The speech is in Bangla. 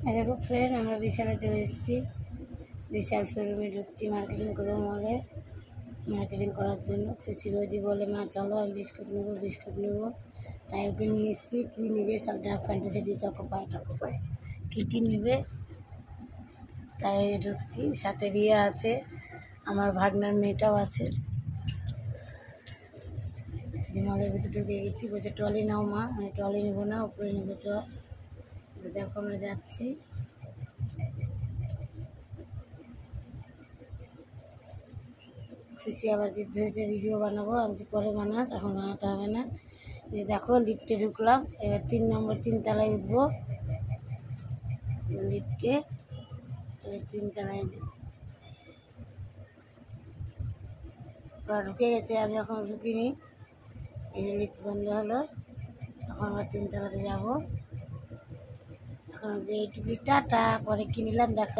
দেখো ফ্রেন্ড, আমরা বিশালে চলে এসেছি। বিশাল শোরুমে ঢুকছি মার্কেটিং করবো, মলে মার্কেটিং করার জন্য। খুশি রোজই বলে, মা চলো আমি বিস্কুট নেবো। তাই ওকে নিয়ে এসেছি। কী নেবে সব ডার্ক ফ্যান্টাসি, চকোপাই কী নেবে, তাই ঢুকছি। সাথে রিয়া আছে, আমার ভাগনার মেয়েটাও আছে। মলের ভিতরে ঢুকে গেছি। বলছে ট্রলি নাও মা। আমি ট্রলি নেবো না, উপরে নেবো চ। দেখো আমরা যাচ্ছি। খুশি আবার জিদ ধরেছে ভিডিও বানাবো। আমি পরে বানাস, এখন বানাতে হবে না। দেখো লিফটে ঢুকলাম, এবার 3 নম্বর 3 তলায় উঠবো। লিফটে 3 তলায় ঢুকে গেছে, আমি এখন ঢুকিনি। এই যে লিফট বন্ধ হলো, এখন আবার 3 তলাতে যাবো। এখন যে এইটুকু টাটা, পরে কিনলাম দেখা।